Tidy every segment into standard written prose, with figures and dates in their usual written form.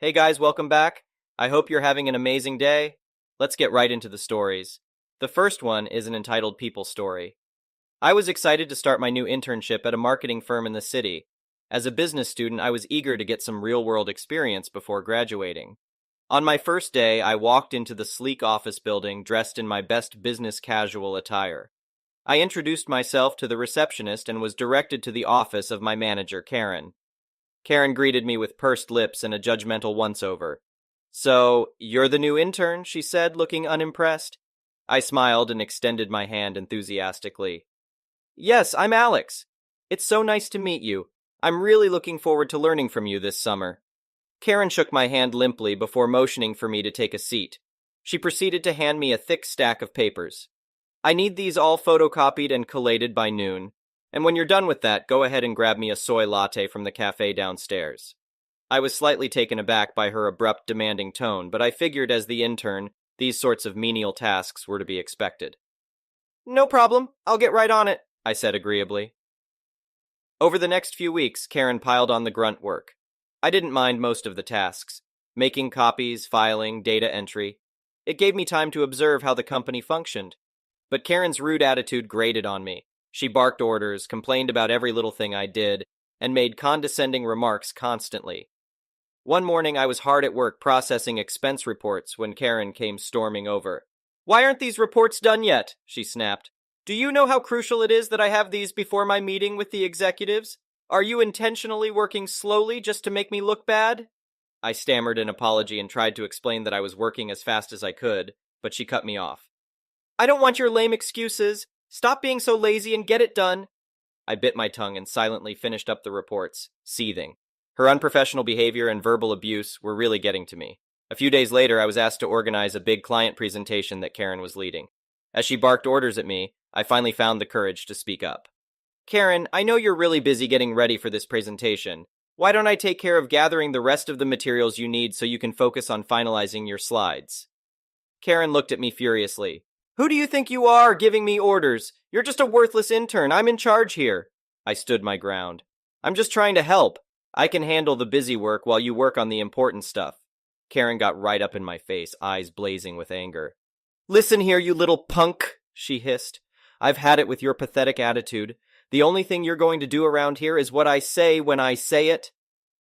Hey guys, welcome back. I hope you're having an amazing day. Let's get right into the stories. The first one is an entitled people story. I was excited to start my new internship at a marketing firm in the city. As a business student, I was eager to get some real-world experience before graduating. On my first day, I walked into the sleek office building dressed in my best business casual attire. I introduced myself to the receptionist and was directed to the office of my manager, Karen. Karen greeted me with pursed lips and a judgmental once-over. "So, you're the new intern?" she said, looking unimpressed. I smiled and extended my hand enthusiastically. "Yes, I'm Alex. It's so nice to meet you. I'm really looking forward to learning from you this summer." Karen shook my hand limply before motioning for me to take a seat. She proceeded to hand me a thick stack of papers. "I need these all photocopied and collated by noon. And when you're done with that, go ahead and grab me a soy latte from the cafe downstairs." I was slightly taken aback by her abrupt, demanding tone, but I figured as the intern, these sorts of menial tasks were to be expected. "No problem. I'll get right on it," I said agreeably. Over the next few weeks, Karen piled on the grunt work. I didn't mind most of the tasks, making copies, filing, data entry. It gave me time to observe how the company functioned. But Karen's rude attitude grated on me. She barked orders, complained about every little thing I did, and made condescending remarks constantly. One morning I was hard at work processing expense reports when Karen came storming over. "Why aren't these reports done yet?" she snapped. "Do you know how crucial it is that I have these before my meeting with the executives? Are you intentionally working slowly just to make me look bad?" I stammered an apology and tried to explain that I was working as fast as I could, but she cut me off. "I don't want your lame excuses. Stop being so lazy and get it done." I bit my tongue and silently finished up the reports, seething. Her unprofessional behavior and verbal abuse were really getting to me. A few days later, I was asked to organize a big client presentation that Karen was leading. As she barked orders at me, I finally found the courage to speak up. "Karen, I know you're really busy getting ready for this presentation. Why don't I take care of gathering the rest of the materials you need so you can focus on finalizing your slides?" Karen looked at me furiously. "Who do you think you are, giving me orders? You're just a worthless intern. I'm in charge here." I stood my ground. "I'm just trying to help. I can handle the busy work while you work on the important stuff." Karen got right up in my face, eyes blazing with anger. "Listen here, you little punk," she hissed. "I've had it with your pathetic attitude. The only thing you're going to do around here is what I say when I say it."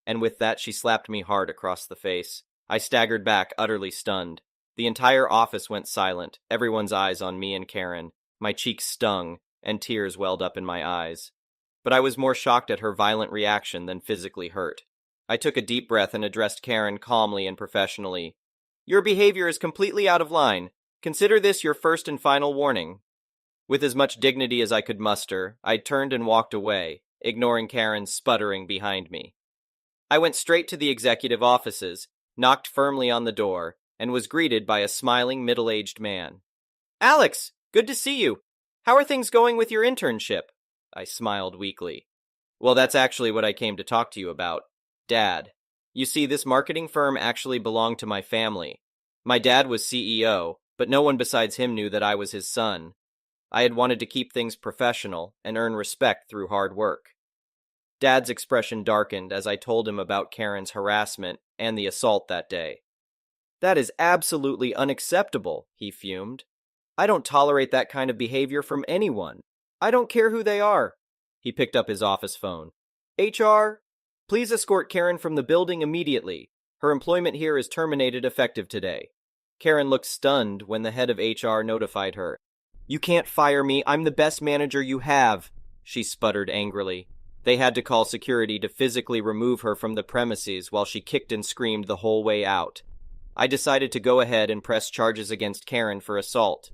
And with that, she slapped me hard across the face. I staggered back, utterly stunned. The entire office went silent, everyone's eyes on me and Karen. My cheeks stung, and tears welled up in my eyes. But I was more shocked at her violent reaction than physically hurt. I took a deep breath and addressed Karen calmly and professionally. "Your behavior is completely out of line. Consider this your first and final warning." With as much dignity as I could muster, I turned and walked away, ignoring Karen sputtering behind me. I went straight to the executive offices, knocked firmly on the door, and was greeted by a smiling middle-aged man. "Alex, good to see you. How are things going with your internship?" I smiled weakly. "Well, that's actually what I came to talk to you about. Dad. You see, this marketing firm actually belonged to my family. My dad was CEO, but no one besides him knew that I was his son. I had wanted to keep things professional and earn respect through hard work." Dad's expression darkened as I told him about Karen's harassment and the assault that day. "That is absolutely unacceptable," he fumed. "I don't tolerate that kind of behavior from anyone. I don't care who they are." He picked up his office phone. "HR, please escort Karen from the building immediately. Her employment here is terminated effective today." Karen looked stunned when the head of HR notified her. "You can't fire me. I'm the best manager you have," she sputtered angrily. They had to call security to physically remove her from the premises while she kicked and screamed the whole way out. I decided to go ahead and press charges against Karen for assault.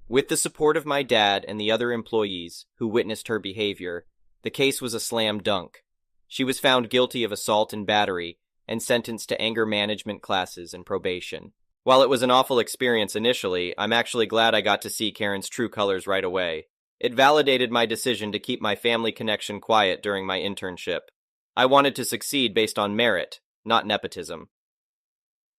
With the support of my dad and the other employees who witnessed her behavior, the case was a slam dunk. She was found guilty of assault and battery and sentenced to anger management classes and probation. While it was an awful experience initially, I'm actually glad I got to see Karen's true colors right away. It validated my decision to keep my family connection quiet during my internship. I wanted to succeed based on merit, not nepotism.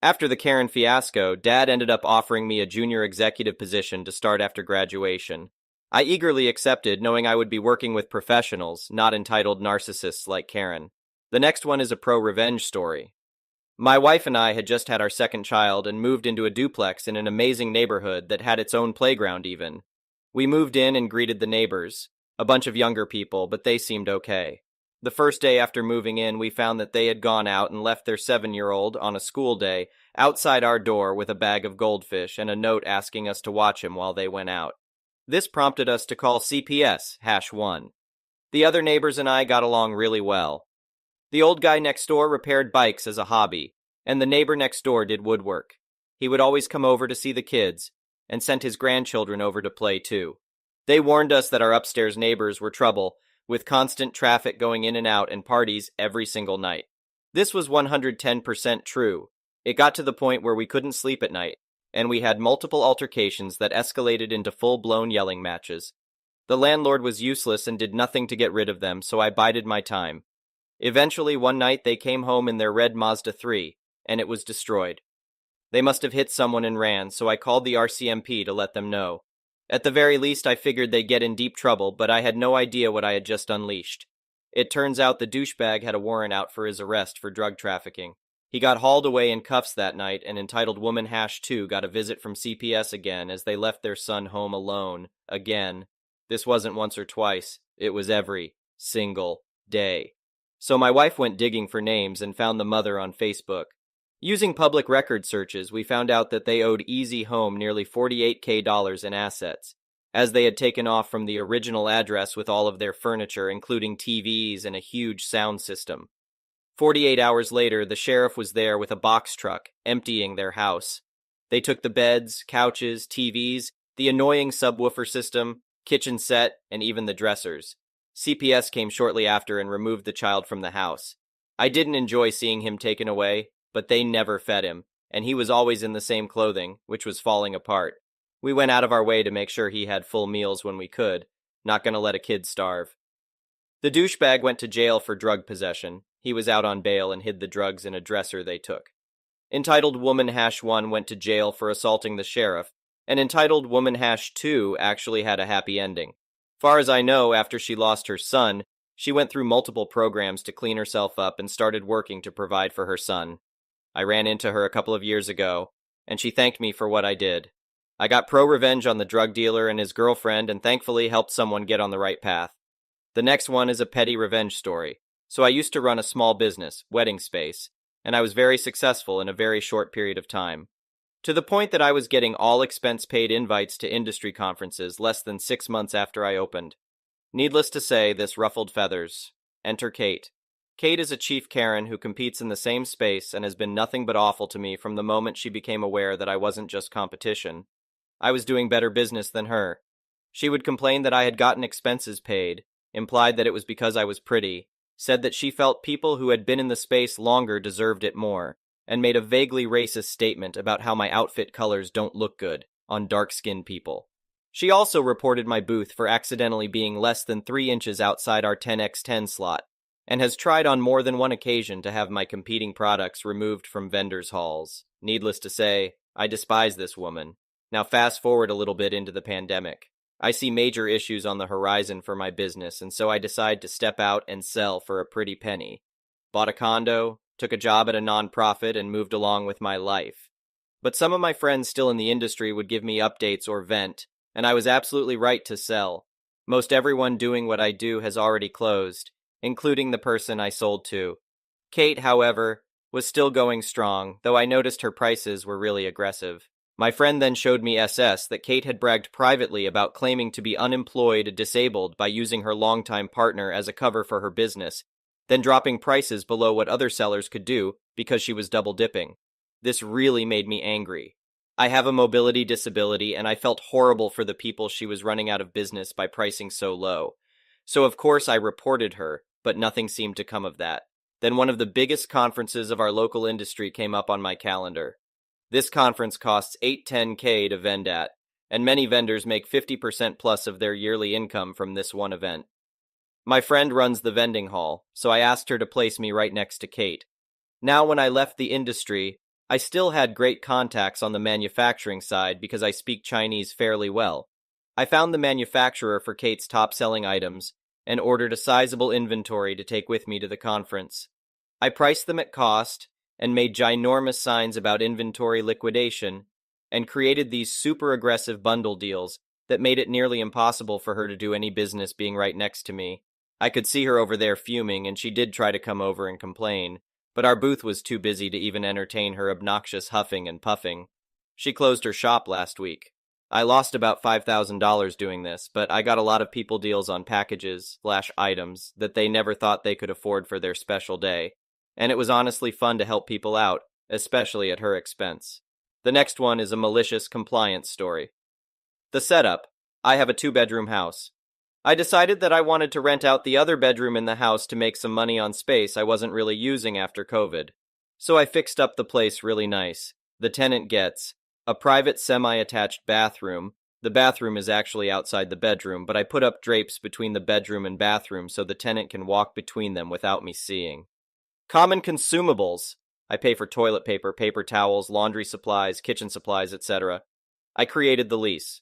After the Karen fiasco, Dad ended up offering me a junior executive position to start after graduation. I eagerly accepted, knowing I would be working with professionals, not entitled narcissists like Karen. The next one is a pro-revenge story. My wife and I had just had our second child and moved into a duplex in an amazing neighborhood that had its own playground even. We moved in and greeted the neighbors, a bunch of younger people, but they seemed okay. The first day after moving in, we found that they had gone out and left their 7-year-old on a school day outside our door with a bag of goldfish and a note asking us to watch him while they went out. This prompted us to call CPS #1. The other neighbors and I got along really well. The old guy next door repaired bikes as a hobby, and the neighbor next door did woodwork. He would always come over to see the kids, and sent his grandchildren over to play too. They warned us that our upstairs neighbors were trouble, with constant traffic going in and out and parties every single night. This was 110% true. It got to the point where we couldn't sleep at night, and we had multiple altercations that escalated into full-blown yelling matches. The landlord was useless and did nothing to get rid of them, so I bided my time. Eventually, one night they came home in their red Mazda 3, and it was destroyed. They must have hit someone and ran, so I called the RCMP to let them know. At the very least, I figured they'd get in deep trouble, but I had no idea what I had just unleashed. It turns out the douchebag had a warrant out for his arrest for drug trafficking. He got hauled away in cuffs that night, and entitled woman #2 got a visit from CPS again as they left their son home alone, again. This wasn't once or twice, it was every single day. So my wife went digging for names and found the mother on Facebook. Using public record searches, we found out that they owed Easy Home nearly $48K in assets, as they had taken off from the original address with all of their furniture, including TVs and a huge sound system. 48 hours later, the sheriff was there with a box truck, emptying their house. They took the beds, couches, TVs, the annoying subwoofer system, kitchen set, and even the dressers. CPS came shortly after and removed the child from the house. I didn't enjoy seeing him taken away, but they never fed him, and he was always in the same clothing, which was falling apart. We went out of our way to make sure he had full meals when we could, not gonna let a kid starve. The douchebag went to jail for drug possession. He was out on bail and hid the drugs in a dresser they took. Entitled woman #1 went to jail for assaulting the sheriff, and entitled woman #2 actually had a happy ending. Far as I know, after she lost her son, she went through multiple programs to clean herself up and started working to provide for her son. I ran into her a couple of years ago, and she thanked me for what I did. I got pro-revenge on the drug dealer and his girlfriend and thankfully helped someone get on the right path. The next one is a petty revenge story. So I used to run a small business, Wedding Space, and I was very successful in a very short period of time. To the point that I was getting all expense-paid invites to industry conferences less than 6 months after I opened. Needless to say, this ruffled feathers. Enter Kate. Kate is a chief Karen who competes in the same space and has been nothing but awful to me from the moment she became aware that I wasn't just competition. I was doing better business than her. She would complain that I had gotten expenses paid, implied that it was because I was pretty, said that she felt people who had been in the space longer deserved it more, and made a vaguely racist statement about how my outfit colors don't look good on dark-skinned people. She also reported my booth for accidentally being less than 3 inches outside our 10x10 slot, and has tried on more than one occasion to have my competing products removed from vendors' halls. Needless to say, I despise this woman. Now fast forward a little bit into the pandemic. I see major issues on the horizon for my business, and so I decide to step out and sell for a pretty penny. Bought a condo, took a job at a nonprofit, and moved along with my life. But some of my friends still in the industry would give me updates or vent, and I was absolutely right to sell. Most everyone doing what I do has already closed, including the person I sold to. Kate, however, was still going strong, though I noticed her prices were really aggressive. My friend then showed me SS that Kate had bragged privately about claiming to be unemployed, disabled by using her longtime partner as a cover for her business, then dropping prices below what other sellers could do because she was double dipping. This really made me angry. I have a mobility disability, and I felt horrible for the people she was running out of business by pricing so low. So of course I reported her, but nothing seemed to come of that. Then one of the biggest conferences of our local industry came up on my calendar. This conference costs $8-10K to vend at, and many vendors make 50% plus of their yearly income from this one event. My friend runs the vending hall, so I asked her to place me right next to Kate. Now when I left the industry, I still had great contacts on the manufacturing side because I speak Chinese fairly well. I found the manufacturer for Kate's top-selling items and ordered a sizable inventory to take with me to the conference. I priced them at cost, and made ginormous signs about inventory liquidation, and created these super aggressive bundle deals that made it nearly impossible for her to do any business being right next to me. I could see her over there fuming, and she did try to come over and complain, but our booth was too busy to even entertain her obnoxious huffing and puffing. She closed her shop last week. I lost about $5,000 doing this, but I got a lot of people deals on packages/items that they never thought they could afford for their special day, and it was honestly fun to help people out, especially at her expense. The next one is a malicious compliance story. The setup: I have a 2-bedroom house. I decided that I wanted to rent out the other bedroom in the house to make some money on space I wasn't really using after COVID. So I fixed up the place really nice. The tenant gets a private semi-attached bathroom. The bathroom is actually outside the bedroom, but I put up drapes between the bedroom and bathroom so the tenant can walk between them without me seeing. Common consumables: I pay for toilet paper, paper towels, laundry supplies, kitchen supplies, etc. I created the lease.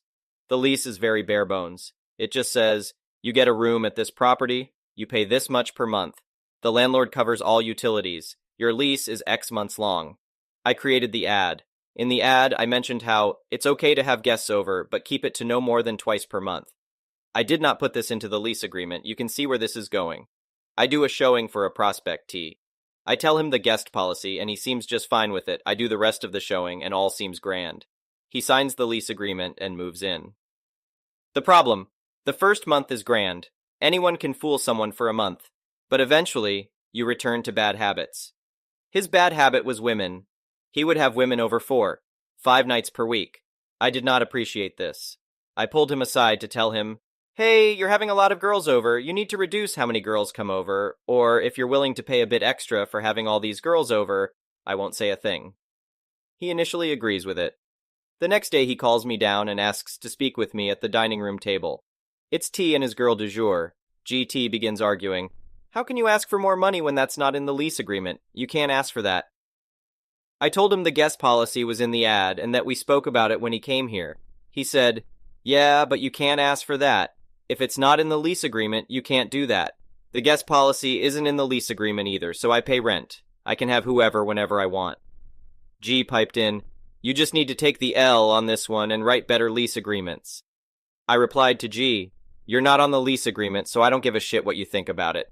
The lease is very bare bones. It just says, you get a room at this property, you pay this much per month. The landlord covers all utilities. Your lease is X months long. I created the ad. In the ad, I mentioned how it's okay to have guests over, but keep it to no more than twice per month. I did not put this into the lease agreement. You can see where this is going. I do a showing for a prospect T. I tell him the guest policy, and he seems just fine with it. I do the rest of the showing, and all seems grand. He signs the lease agreement and moves in. The problem: the first month is grand. Anyone can fool someone for a month, but eventually, you return to bad habits. His bad habit was women. He would have women over 4-5 nights per week. I did not appreciate this. I pulled him aside to tell him, hey, you're having a lot of girls over, you need to reduce how many girls come over, or if you're willing to pay a bit extra for having all these girls over, I won't say a thing. He initially agrees with it. The next day he calls me down and asks to speak with me at the dining room table. It's T and his girl du jour. GT begins arguing. How can you ask for more money when that's not in the lease agreement? You can't ask for that. I told him the guest policy was in the ad and that we spoke about it when he came here. He said, yeah, but you can't ask for that. If it's not in the lease agreement, you can't do that. The guest policy isn't in the lease agreement either, so I pay rent. I can have whoever whenever I want. G piped in, you just need to take the L on this one and write better lease agreements. I replied to G, you're not on the lease agreement, so I don't give a shit what you think about it.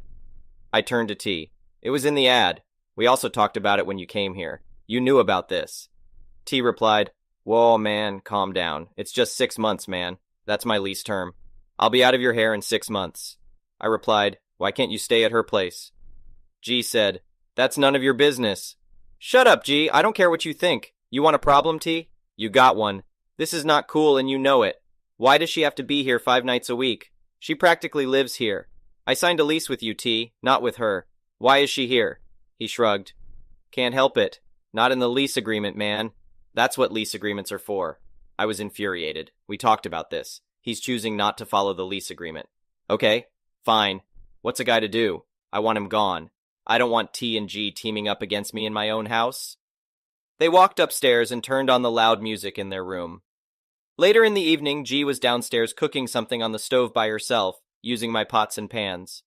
I turned to T. It was in the ad. We also talked about it when you came here. You knew about this. T replied, whoa, man, calm down. It's just 6 months, man. That's my lease term. I'll be out of your hair in 6 months. I replied, why can't you stay at her place? G said, that's none of your business. Shut up, G. I don't care what you think. You want a problem, T? You got one. This is not cool and you know it. Why does she have to be here 5 nights a week? She practically lives here. I signed a lease with you, T, not with her. Why is she here? He shrugged. Can't help it. Not in the lease agreement, man. That's what lease agreements are for. I was infuriated. We talked about this. He's choosing not to follow the lease agreement. Okay, fine. What's a guy to do? I want him gone. I don't want T and G teaming up against me in my own house. They walked upstairs and turned on the loud music in their room. Later in the evening, G was downstairs cooking something on the stove by herself, using my pots and pans.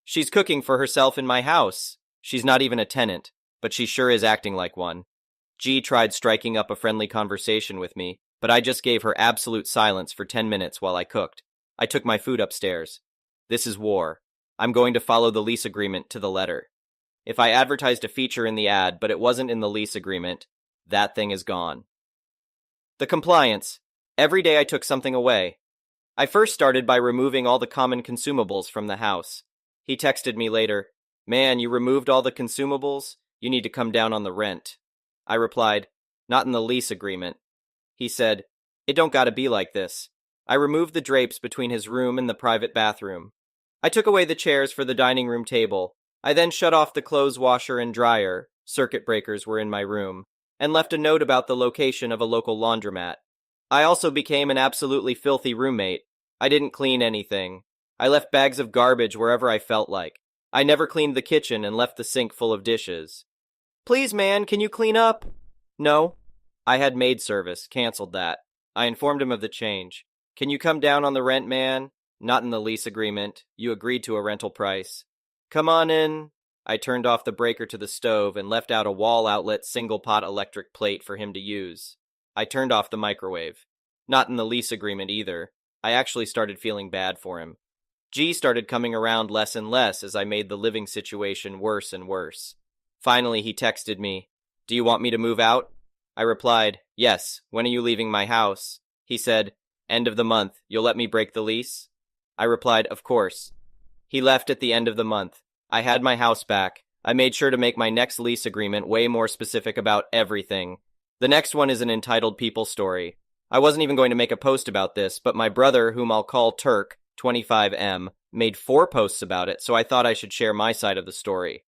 She's cooking for herself in my house. She's not even a tenant, but she sure is acting like one. G tried striking up a friendly conversation with me, but I just gave her absolute silence for 10 minutes while I cooked. I took my food upstairs. This is war. I'm going to follow the lease agreement to the letter. If I advertised a feature in the ad, but it wasn't in the lease agreement, that thing is gone. The compliance. Every day I took something away. I first started by removing all the common consumables from the house. He texted me later, man, you removed all the consumables? You need to come down on the rent. I replied, not in the lease agreement. He said, it don't gotta be like this. I removed the drapes between his room and the private bathroom. I took away the chairs for the dining room table. I then shut off the clothes washer and dryer, circuit breakers were in my room, and left a note about the location of a local laundromat. I also became an absolutely filthy roommate. I didn't clean anything. I left bags of garbage wherever I felt like. I never cleaned the kitchen and left the sink full of dishes. Please, man, can you clean up? No. I had maid service, canceled that. I informed him of the change. Can you come down on the rent, man? Not in the lease agreement. You agreed to a rental price. Come on in. I turned off the breaker to the stove and left out a wall outlet single-pot electric plate for him to use. I turned off the microwave. Not in the lease agreement either. I actually started feeling bad for him. G started coming around less and less as I made the living situation worse and worse. Finally, he texted me, "Do you want me to move out?" I replied, "Yes, when are you leaving my house?" He said, "End of the month, you'll let me break the lease?" I replied, "Of course." He left at the end of the month. I had my house back. I made sure to make my next lease agreement way more specific about everything. The next one is an entitled people story. I wasn't even going to make a post about this, but my brother, whom I'll call Turk, 25M, made 4 posts about it, so I thought I should share my side of the story.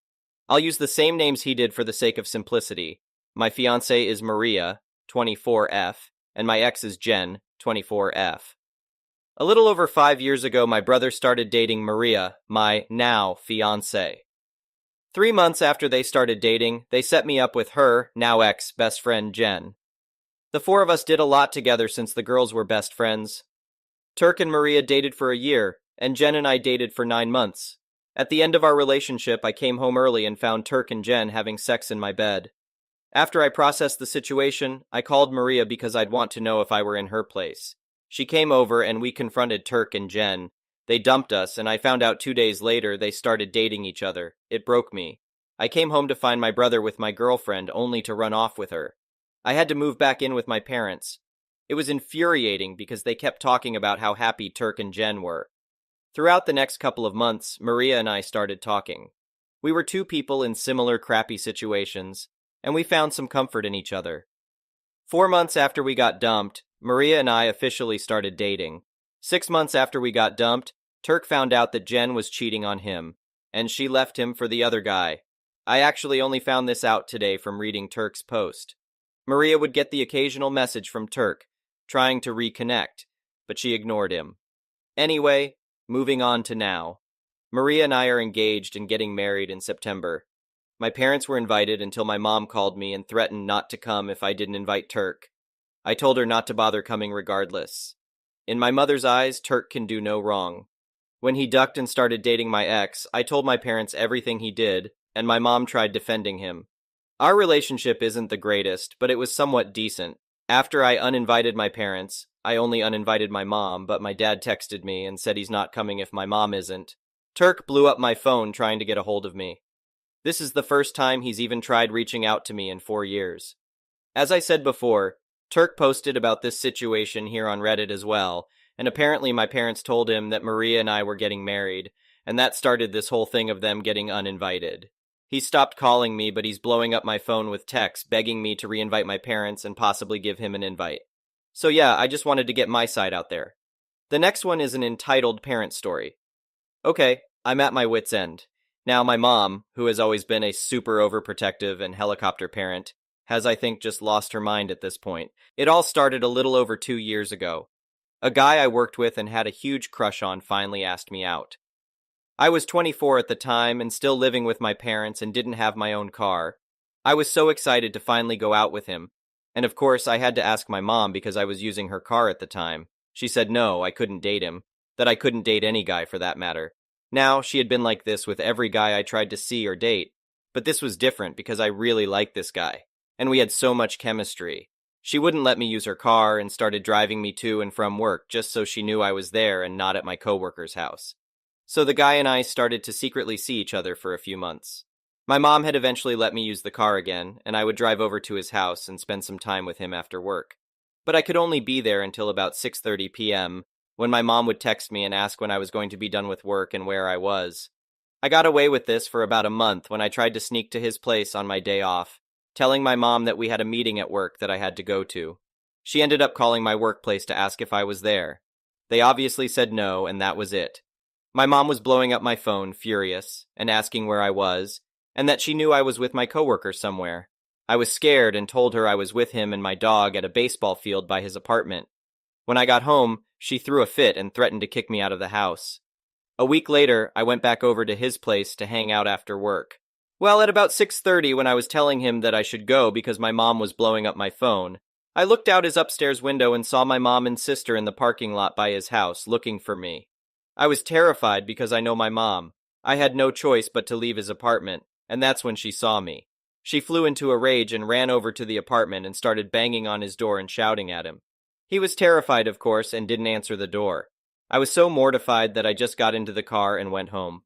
I'll use the same names he did for the sake of simplicity. My fiancée is Maria, 24F, and my ex is Jen, 24F. A little over 5 years ago, my brother started dating Maria, my now fiancée. 3 months after they started dating, they set me up with her, now ex, best friend Jen. The 4 of us did a lot together since the girls were best friends. Turk and Maria dated for a year, and Jen and I dated for 9 months. At the end of our relationship, I came home early and found Turk and Jen having sex in my bed. After I processed the situation, I called Maria because I'd want to know if I were in her place. She came over and we confronted Turk and Jen. They dumped us, and I found out 2 days later they started dating each other. It broke me. I came home to find my brother with my girlfriend only to run off with her. I had to move back in with my parents. It was infuriating because they kept talking about how happy Turk and Jen were. Throughout the next couple of months, Maria and I started talking. We were 2 people in similar crappy situations, and we found some comfort in each other. 4 months after we got dumped, Maria and I officially started dating. 6 months after we got dumped, Turk found out that Jen was cheating on him, and she left him for the other guy. I actually only found this out today from reading Turk's post. Maria would get the occasional message from Turk, trying to reconnect, but she ignored him. Anyway, moving on to now. Maria and I are engaged and getting married in September. My parents were invited until my mom called me and threatened not to come if I didn't invite Turk. I told her not to bother coming regardless. In my mother's eyes, Turk can do no wrong. When he ducked and started dating my ex, I told my parents everything he did, and my mom tried defending him. Our relationship isn't the greatest, but it was somewhat decent. After I uninvited my parents, I only uninvited my mom, but my dad texted me and said he's not coming if my mom isn't. Turk blew up my phone trying to get a hold of me. This is the first time he's even tried reaching out to me in 4 years. As I said before, Turk posted about this situation here on Reddit as well, and apparently my parents told him that Maria and I were getting married, and that started this whole thing of them getting uninvited. He stopped calling me, but he's blowing up my phone with texts, begging me to reinvite my parents and possibly give him an invite. So yeah, I just wanted to get my side out there. The next one is an entitled parent story. Okay, I'm at my wit's end. Now my mom, who has always been a super overprotective and helicopter parent, has I think just lost her mind at this point. It all started a little over 2 years ago. A guy I worked with and had a huge crush on finally asked me out. I was 24 at the time and still living with my parents and didn't have my own car. I was so excited to finally go out with him. And of course, I had to ask my mom because I was using her car at the time. She said no, I couldn't date him. That I couldn't date any guy for that matter. Now, she had been like this with every guy I tried to see or date. But this was different because I really liked this guy. And we had so much chemistry. She wouldn't let me use her car and started driving me to and from work just so she knew I was there and not at my coworker's house. So the guy and I started to secretly see each other for a few months. My mom had eventually let me use the car again, and I would drive over to his house and spend some time with him after work. But I could only be there until about 6:30 p.m., when my mom would text me and ask when I was going to be done with work and where I was. I got away with this for about a month when I tried to sneak to his place on my day off, telling my mom that we had a meeting at work that I had to go to. She ended up calling my workplace to ask if I was there. They obviously said no, and that was it. My mom was blowing up my phone, furious, and asking where I was, and that she knew I was with my coworker somewhere. I was scared and told her I was with him and my dog at a baseball field by his apartment. When I got home, she threw a fit and threatened to kick me out of the house. A week later, I went back over to his place to hang out after work. Well, at about 6:30, when I was telling him that I should go because my mom was blowing up my phone, I looked out his upstairs window and saw my mom and sister in the parking lot by his house, looking for me. I was terrified because I know my mom. I had no choice but to leave his apartment, and that's when she saw me. She flew into a rage and ran over to the apartment and started banging on his door and shouting at him. He was terrified, of course, and didn't answer the door. I was so mortified that I just got into the car and went home.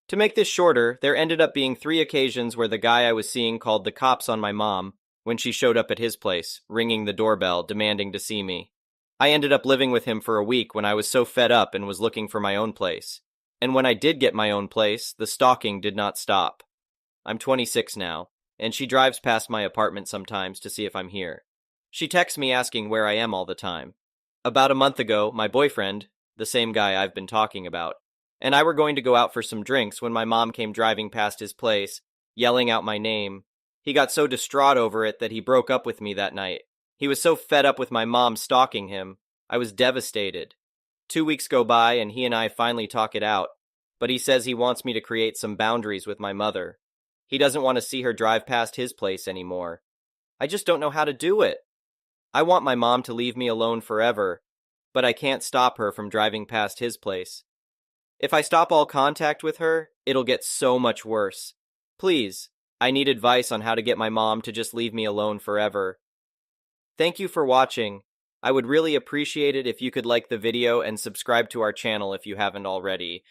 To make this shorter, there ended up being 3 occasions where the guy I was seeing called the cops on my mom when she showed up at his place, ringing the doorbell, demanding to see me. I ended up living with him for a week when I was so fed up and was looking for my own place. And when I did get my own place, the stalking did not stop. I'm 26 now, and she drives past my apartment sometimes to see if I'm here. She texts me asking where I am all the time. About a month ago, my boyfriend, the same guy I've been talking about, and I were going to go out for some drinks when my mom came driving past his place, yelling out my name. He got so distraught over it that he broke up with me that night. He was so fed up with my mom stalking him. I was devastated. 2 weeks go by and he and I finally talk it out, but he says he wants me to create some boundaries with my mother. He doesn't want to see her drive past his place anymore. I just don't know how to do it. I want my mom to leave me alone forever, but I can't stop her from driving past his place. If I stop all contact with her, it'll get so much worse. Please, I need advice on how to get my mom to just leave me alone forever. Thank you for watching. I would really appreciate it if you could like the video and subscribe to our channel if you haven't already.